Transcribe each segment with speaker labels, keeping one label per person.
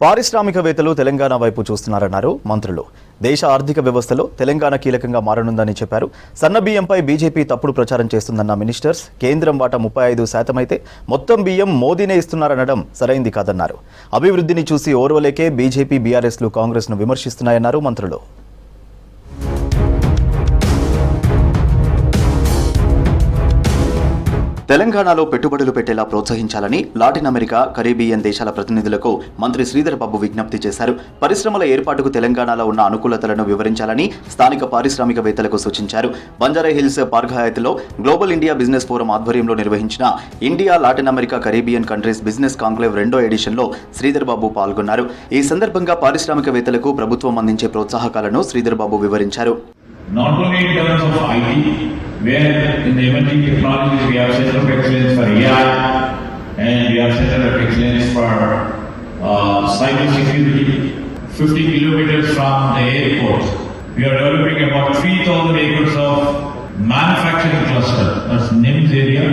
Speaker 1: పారిశ్రామికవేత్తలు తెలంగాణ వైపు చూస్తున్నారన్నారు మంత్రులు. దేశ ఆర్థిక వ్యవస్థలో తెలంగాణ కీలకంగా మారనుందని చెప్పారు. సన్న బియ్యంపై బీజేపీ తప్పుడు ప్రచారం చేస్తుందన్న మినిస్టర్స్, కేంద్రం వాటా 35% అయితే మొత్తం బియ్యం మోదీనే ఇస్తున్నారనడం సరైంది కాదన్నారు. అభివృద్ధిని చూసి ఓర్వలేకే బీజేపీ, బీఆర్ఎస్లు కాంగ్రెస్ను విమర్శిస్తున్నాయన్నారు మంత్రులు. తెలంగాణలో పెట్టుబడులు పెట్టేలా ప్రోత్సహించాలని లాటిన్ అమెరికా, కరీబియన్ దేశాల ప్రతినిధులకు మంత్రి శ్రీధర్ బాబు విజ్ఞప్తి చేశారు. పరిశ్రమల ఏర్పాటుకు తెలంగాణలో ఉన్న అనుకూలతలను వివరించాలని స్థానిక పారిశ్రామికవేత్తలకు సూచించారు. బంజారాహిల్స్ పార్క్ హయాత్లో గ్లోబల్ ఇండియా బిజినెస్ ఫోరం ఆధ్వర్యంలో నిర్వహించిన India, Latin America, Caribbean countries business conclave 2వ ఎడిషన్లో శ్రీధర్ బాబు పాల్గొన్నారు. ఈ సందర్భంగా పారిశ్రామికవేత్తలకు ప్రభుత్వం అందించే ప్రోత్సాహకాలను శ్రీధర్ బాబు వివరించారు.
Speaker 2: Not only in terms of IT, where in the emerging technologies we have center of excellence for AI and we have center of excellence for cyber security. 50 kilometers from the airport, we are developing about 3,000 acres of manufacturing cluster. That's NIMS area.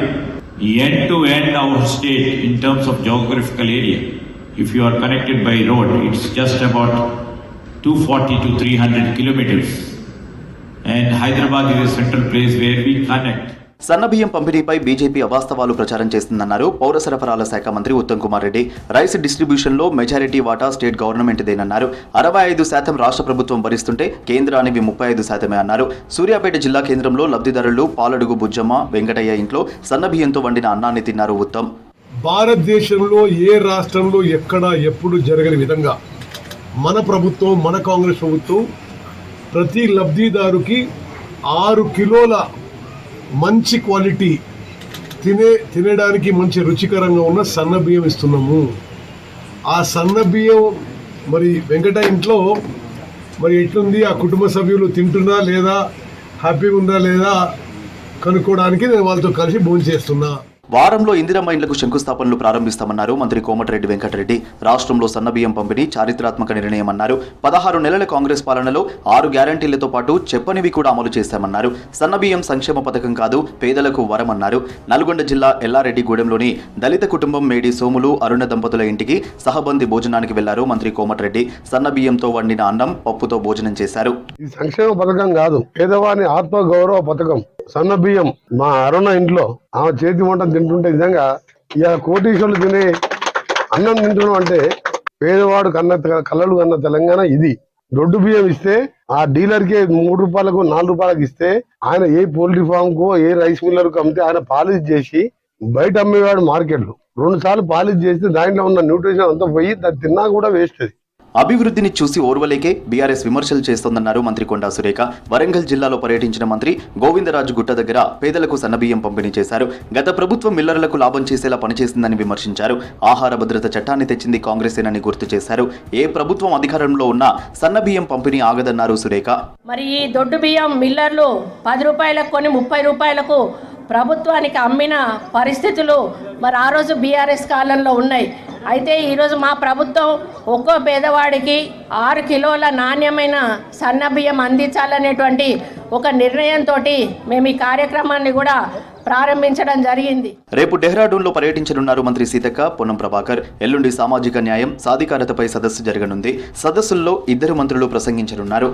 Speaker 2: End to end our state in terms of geographical area. If you are connected by road, it's just about 240 to 300 kilometers. And Hyderabad is a central place where we connect.
Speaker 1: సన్నబియ్యం పంపిణీపై BJP అవాస్తవాలు ప్రచారం చేస్తుందన్నారు పౌర సరఫరాల శాఖ మంత్రి Uttam Kumar Reddy. Rice డిస్ట్రిబ్యూషన్లో majority వాటా state గవర్నమెంట్దేనన్నారు. 65% రాష్ట్ర ప్రభుత్వం భరిస్తుంటే కేంద్రానికి 35% అన్నారు. సూర్యాపేట జిల్లా కేంద్రంలో లబ్ధిదారులు పాలడుగు బుజ్జమ్మ, వెంకటయ్య ఇంట్లో సన్నబియ్యంతో వండిన అన్నాన్ని తిన్నారు ఉత్తమ్.
Speaker 3: భారతదేశంలో ఏ రాష్ట్రంలో ఎక్కడ ఎప్పుడు జరగని విధంగా మన ప్రభుత్వం, మన కాంగ్రెస్ ప్రభుత్వం ప్రతి లబ్ధిదారుకి 6 కిలోల మంచి క్వాలిటీ తినడానికి మంచి రుచికరంగా ఉన్న సన్న బియ్యం ఇస్తున్నాము. ఆ సన్న బియ్యం మరి వెంకట ఇంట్లో మరి ఎట్లుంది, ఆ కుటుంబ సభ్యులు తింటున్నా లేదా, హ్యాపీగా ఉందా లేదా కనుక్కోవడానికి నేను వాళ్ళతో కలిసి భోంచేస్తున్నా.
Speaker 1: వారంలో ఇందిరమ్మ ఇండ్లకు శంకుస్థాపనలు ప్రారంభిస్తామన్నారు మంత్రి కోమటిరెడ్డి వెంకటరెడ్డి. రాష్ట్రంలో సన్నబియ్యం పంపిణీ చారిత్రాత్మక నిర్ణయమన్నారు. 16 నెలల కాంగ్రెస్ పాలనలో 6 గ్యారంటీలతో పాటు చెప్పనివి కూడా అమలు చేశామన్నారు. సన్నబియ్యం సంక్షేమ పథకం కాదు, పేదలకు వరమన్నారు. నల్గొండ జిల్లా ఎల్లారెడ్డిగూడెంలోని దళిత కుటుంబం మేడి సోములు, అరుణ దంపతుల ఇంటికి సహబంది భోజనానికి వెళ్లారు మంత్రి కోమటిరెడ్డి. సన్నబియ్యంతో వండిన అన్నం, పప్పుతో భోజనం చేశారు.
Speaker 4: ఇది సంక్షేమ పథకం కాదు, పేదవాని ఆత్మ గౌరవ పథకం. సన్న బియ్యం మా అరుణ ఇంట్లో ఆమె చేతి వంట తింటుంటే నిజంగా ఇక కోటీశ్వరులు తినే అన్నం తింటున్నాం అంటే పేదవాడు కళ్ళలు కన్న తెలంగాణ ఇది. దొడ్డు బియ్యం ఇస్తే ఆ డీలర్కి 3 రూపాయలకు 4 రూపాయలకు ఇస్తే ఆయన ఏ పోల్ట్రీ ఫామ్ కో ఏ రైస్ మిల్లర్కు అమ్మితే ఆయన పాలిష్ చేసి బయట అమ్మేవాడు మార్కెట్లో 2 సార్లు పాలిష్ చేస్తే దాంట్లో ఉన్న న్యూట్రిషన్ అంతా పోయి దాన్ని తిన్నా కూడా వేస్ట్.
Speaker 1: అభివృద్ధిని చూసి ఓర్వలేకే బీఆర్ఎస్ విమర్శలు చేస్తోందన్నారు మంత్రి కొండా సురేఖ. వరంగల్ జిల్లాలో పర్యటించిన మంత్రి గోవిందరాజు గుట్ట దగ్గర పేదలకు సన్నబియ్యం పంపిణీ చేశారు. గత ప్రభుత్వం మిల్లర్లకు లాభం చేసేలా పనిచేసిందని విమర్శించారు. ఆహార భద్రత చట్టాన్ని తెచ్చింది కాంగ్రెసేనని గుర్తు చేశారు. ఏ ప్రభుత్వం అధికారంలో ఉన్నా సన్నబియ్యం పంపిణీ ఆగదన్నారు సురేఖ.
Speaker 5: మరి ఈ దొడ్డు బియ్యం మిల్లర్లు 10 రూపాయలకు కొని 30 రూపాయలకు ప్రభుత్వానికి అమ్మిన పరిస్థితులు మరి ఆ రోజు బీఆర్ఎస్ కాలంలో ఉన్నాయి. అయితే ఈరోజు మా ప్రభుత్వం ఒక్కో పేదవాడికి 6 కిలోల నాణ్యమైన సన్న బియ్యం అందించాలనేటువంటి ఒక నిర్ణయంతో మేము ఈ కార్యక్రమాన్ని కూడా ప్రారంభించడం జరిగింది.
Speaker 1: రేపు డెహ్రాడూన్లో పర్యటించనున్నారు మంత్రి సీతక్క, పొన్నం ప్రభాకర్. ఎల్లుండి సామాజిక న్యాయం, సాధికారతపై సదస్సు జరగనుంది. సదస్సుల్లో 2 మంత్రులు ప్రసంగించనున్నారు.